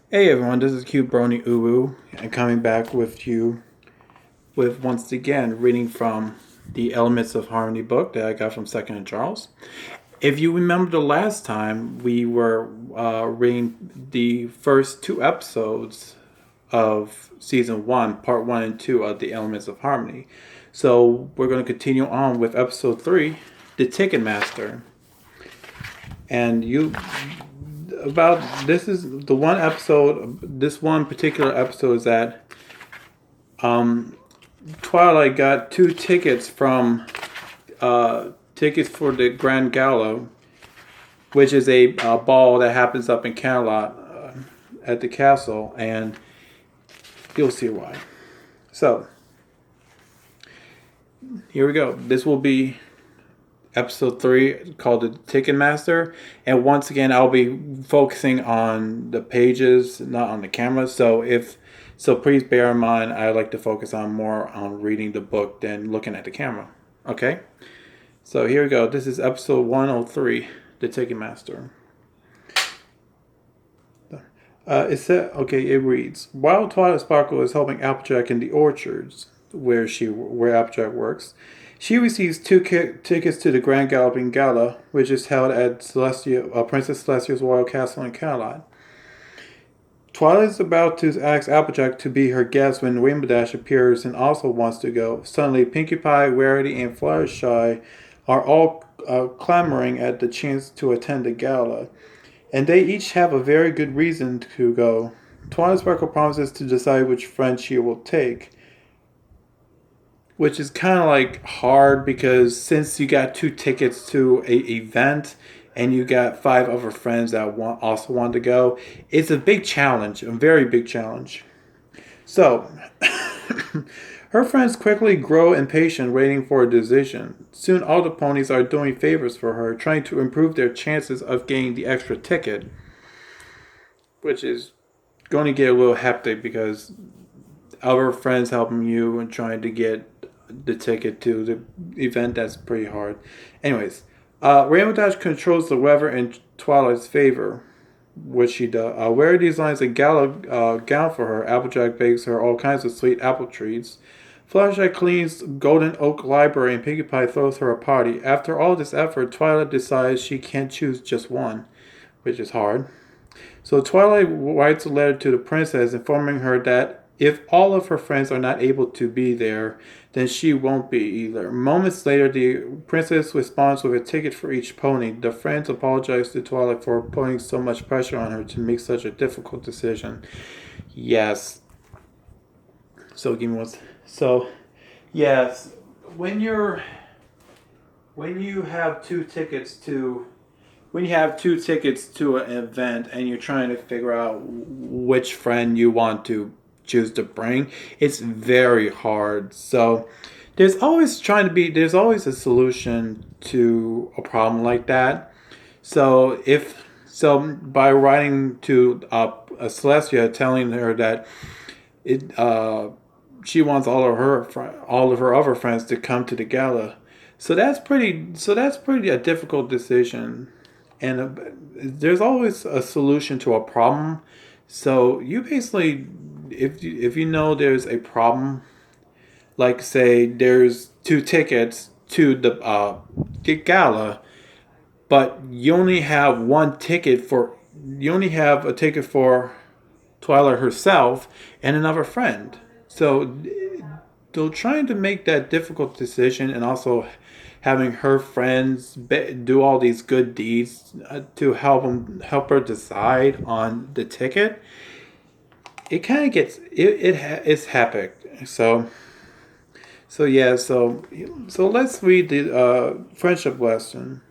Hey everyone, this is Cute Brony Uwu, and coming back with you with once again reading from the Elements of Harmony book that I got from Second and Charles. If you remember the last time, we were reading the first two episodes of season one, part one and two of the Elements of Harmony. So we're going to continue on with episode three, the Ticketmaster. And you about this is the one episode. This one particular episode is that Twilight got two tickets from tickets for the Grand Gala, which is a ball that happens up in Camelot at the castle, and you'll see why. So here we go. This will be episode 3 called the Ticketmaster, and once again I'll be focusing on the pages, not on the camera. So please bear in mind I like to focus on more on reading the book than looking at the camera. Okay, so here we go. This is episode 103, the Ticketmaster. It reads, while Twilight Sparkle is helping Applejack in the orchards where Applejack works, she receives two tickets to the Grand Galloping Gala, which is held at Princess Celestia's Royal Castle in Camelot. Twilight is about to ask Applejack to be her guest when Rainbow Dash appears and also wants to go. Suddenly, Pinkie Pie, Rarity, and Fluttershy are all clamoring at the chance to attend the gala, and they each have a very good reason to go. Twilight Sparkle promises to decide which friend she will take, which is kind of like hard because since you got two tickets to a event and you got 5 other friends that also want to go, it's a big challenge, a very big challenge. So her friends quickly grow impatient, waiting for a decision. Soon all the ponies are doing favors for her, trying to improve their chances of getting the extra ticket, which is going to get a little hectic because other friends helping you and trying to get the ticket to the event. That's pretty hard. Anyways, Rainbow Dash controls the weather in Twilight's favor, which she does. Rarity designs a gala gown for her. Applejack bakes her all kinds of sweet apple treats. Fluttershy cleans Golden Oak Library, and Pinkie Pie throws her a party. After all this effort, Twilight decides she can't choose just one, which is hard. So Twilight writes a letter to the princess informing her that if all of her friends are not able to be there, then she won't be either. Moments later, the princess responds with a ticket for each pony. The friends apologize to Twilight for putting so much pressure on her to make such a difficult decision. Yes. So give me one. So, yes, when you have two tickets to an event and you're trying to figure out which friend you want to choose to bring, it's very hard. So there's always a solution to a problem like that. So by writing to Celestia, telling her that she wants all of her other friends to come to the gala. So that's pretty a difficult decision, and there's always a solution to a problem. So you basically, if you know there's a problem, like say there's two tickets to the gala, but you only have a ticket for Twilight herself and another friend. So they're trying to make that difficult decision, and also having her friends do all these good deeds to help her decide on the ticket. It kind of gets it's epic. So let's read the friendship lesson.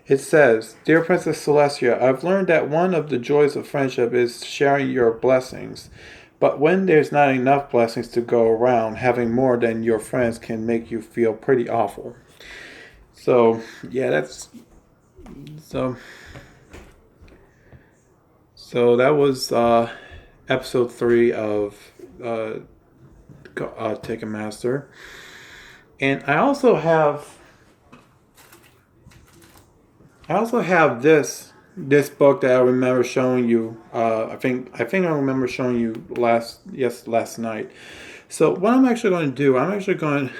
It says, Dear Princess Celestia, I've learned that one of the joys of friendship is sharing your blessings. But when there's not enough blessings to go around, having more than your friends can make you feel pretty awful. So, yeah, so that was episode 3 of Ticketmaster. And I also have this this book that I remember showing you. I think I remember showing you last night. So what I'm actually going to do, I'm actually going to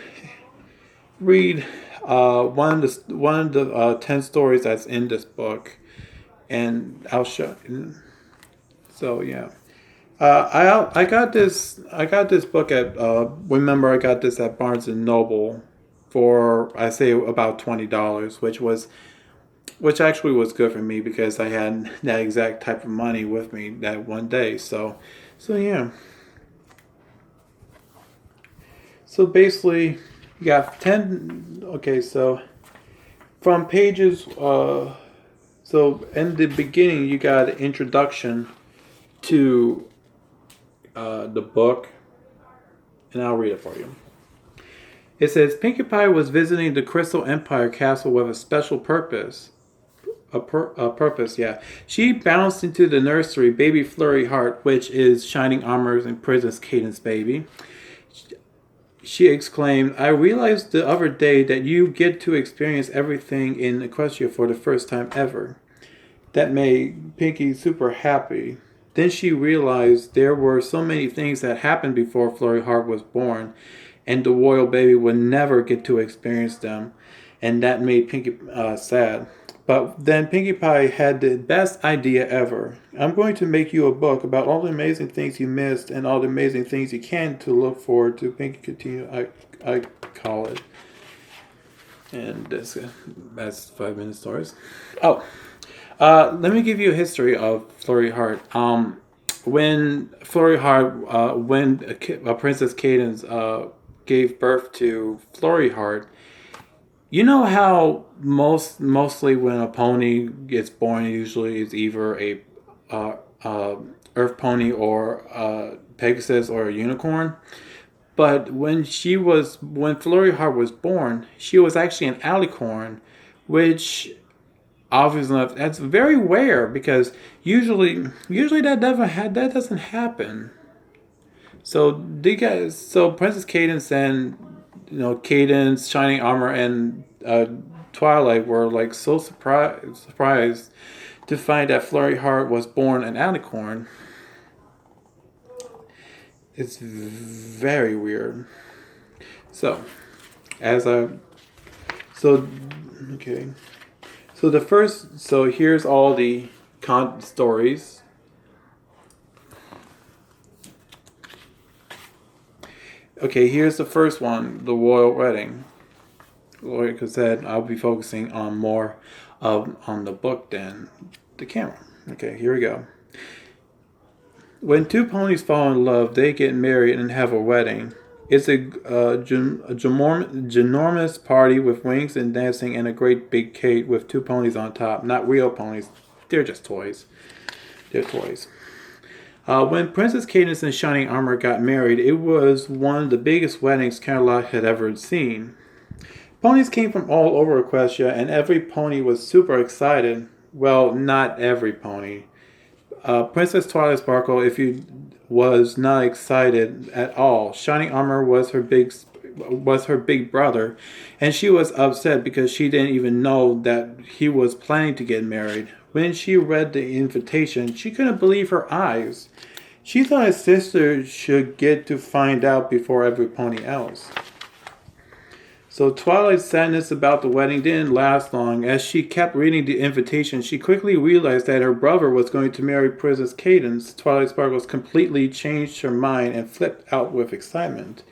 read one of the 10 stories that's in this book, and I'll show. So yeah. I got this book at remember I got this at Barnes and Noble for I say about $20, which actually was good for me because I had that exact type of money with me that one day. So yeah. So basically, you got 10. Okay, so from pages. So in the beginning, you got an introduction to the book, and I'll read it for you. It says Pinkie Pie was visiting the Crystal Empire Castle with a special purpose. A purpose, yeah. She bounced into the nursery, baby Flurry Heart, which is Shining Armor's and Princess Cadence' baby. She exclaimed, I realized the other day that you get to experience everything in Equestria for the first time ever. That made Pinkie super happy. Then she realized there were so many things that happened before Flurry Heart was born, and the royal baby would never get to experience them, and that made Pinkie sad. But then Pinkie Pie had the best idea ever. I'm going to make you a book about all the amazing things you missed and all the amazing things you can to look forward to. Pinkie continue, I call it. And that's 5 minute stories. Oh, let me give you a history of Flurry Heart. When Flurry Heart, when Princess Cadence gave birth to Flurry Heart, you know how mostly when a pony gets born, usually it's either a earth pony or a Pegasus or a unicorn. But when Flurry Heart was born, she was actually an alicorn, which obviously enough that's very rare because usually that doesn't happen. So Princess Cadence and Cadence, Shining Armor, and Twilight were like so surprised to find that Flurry Heart was born an alicorn. It's very weird. So, okay. So here's all the stories. Okay, here's the first one, the royal wedding. Like I said, I'll be focusing on more on the book than the camera. Okay, here we go. When two ponies fall in love, they get married and have a wedding. It's a ginormous party with rings and dancing and a great big cake with two ponies on top. Not real ponies. They're just toys. They're toys. When Princess Cadence and Shining Armor got married, it was one of the biggest weddings Camelot had ever seen. Ponies came from all over Equestria, and every pony was super excited. Well, not every pony. Princess Twilight Sparkle, if you was not excited at all. Shining Armor was her big brother, and she was upset because she didn't even know that he was planning to get married. When she read the invitation, she couldn't believe her eyes. She thought his sister should get to find out before every pony else. So Twilight's sadness about the wedding didn't last long. As she kept reading the invitation, she quickly realized that her brother was going to marry Princess Cadence. Twilight Sparkles completely changed her mind and flipped out with excitement.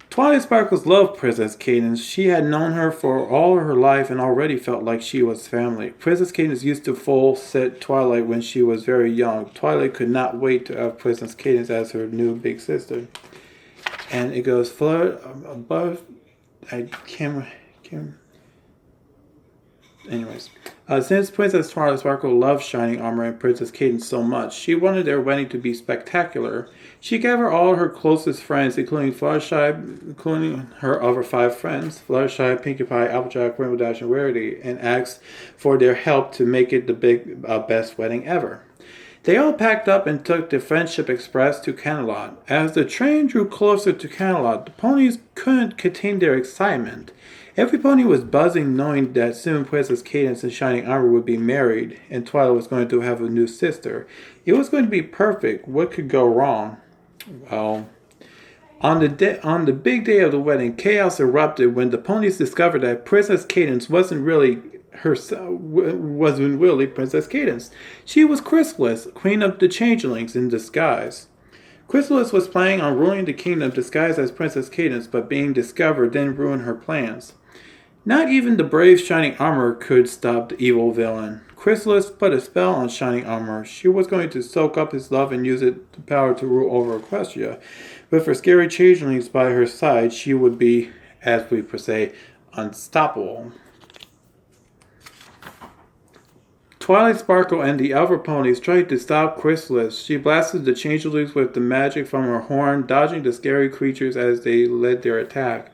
Twilight Sparkles loved Princess Cadence. She had known her for all her life and already felt like she was family. Princess Cadence used to full-set Twilight when she was very young. Twilight could not wait to have Princess Cadence as her new big sister. And it goes above. Anyways, since Princess Twilight Sparkle loved Shining Armor and Princess Cadence so much, she wanted their wedding to be spectacular. She gathered all her closest friends, including her other 5 friends, Fluttershy, Pinkie Pie, Applejack, Rainbow Dash, and Rarity, and asked for their help to make it the best wedding ever. They all packed up and took the Friendship Express to Camelot. As the train drew closer to Camelot, the ponies couldn't contain their excitement. Every pony was buzzing knowing that soon Princess Cadence and Shining Armor would be married, and Twilight was going to have a new sister. It was going to be perfect. What could go wrong? Well, on the big day of the wedding, chaos erupted when the ponies discovered that Princess Cadence wasn't really Princess Cadence. She was Chrysalis, queen of the changelings in disguise. Chrysalis was planning on ruling the kingdom disguised as Princess Cadence, but being discovered then ruined her plans. Not even the brave Shining Armor could stop the evil villain. Chrysalis put a spell on Shining Armor. She was going to soak up his love and use it the power to rule over Equestria. With her scary changelings by her side, she would be, as we per se, unstoppable. Twilight Sparkle and the other ponies tried to stop Chrysalis. She blasted the changelings with the magic from her horn, dodging the scary creatures as they led their attack.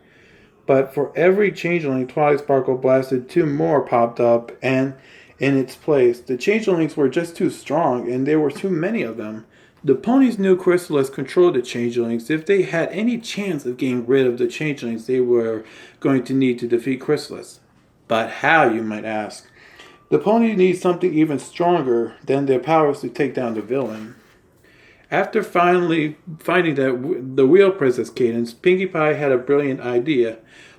But for every changeling Twilight Sparkle blasted, two more popped up and in its place. The changelings were just too strong, and there were too many of them. The ponies knew Chrysalis controlled the changelings. If they had any chance of getting rid of the changelings, they were going to need to defeat Chrysalis. But how, you might ask? The ponies need something even stronger than their powers to take down the villain. After finally finding the real Princess Cadence, Pinkie Pie had a brilliant idea.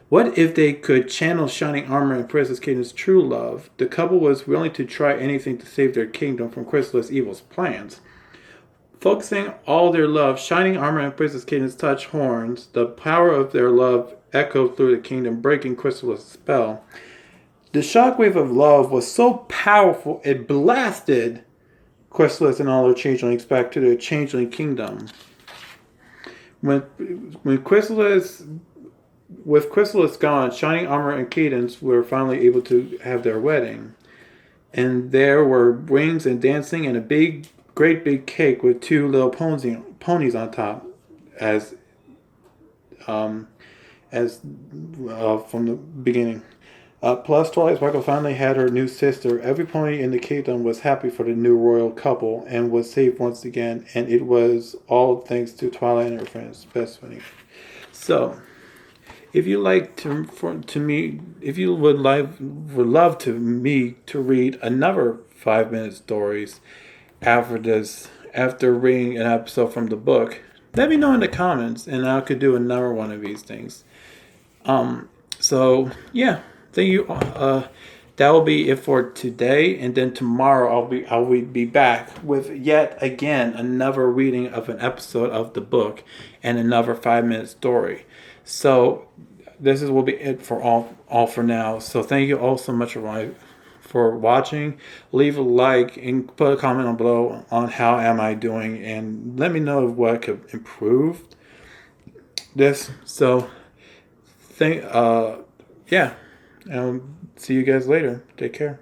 What if they could channel Shining Armor and Princess Cadence's true love? The couple was willing to try anything to save their kingdom from Chrysalis' evil plans. Focusing all their love, Shining Armor and Princess Cadence touched horns. The power of their love echoed through the kingdom, breaking Chrysalis' spell. The shockwave of love was so powerful it blasted Chrysalis and all her changelings back to their changeling kingdom. With Chrysalis gone, Shining Armor and Cadence were finally able to have their wedding. And there were rings and dancing and a great big cake with two little ponies on top, as from the beginning. Plus, Twilight Sparkle finally had her new sister. Every pony in the kingdom was happy for the new royal couple and was saved once again. And it was all thanks to Twilight and her friends' best friend. So, if you would love to me to read another 5-minute stories after reading an episode from the book, let me know in the comments, and I could do another one of these things. So yeah. Thank you. That will be it for today, and then tomorrow I will be back with yet again another reading of an episode of the book and another 5-minute story. So this will be it for all for now. So thank you all so much for watching. Leave a like and put a comment on below on how am I doing, and let me know what I could improve this. So yeah. See you guys later. Take care.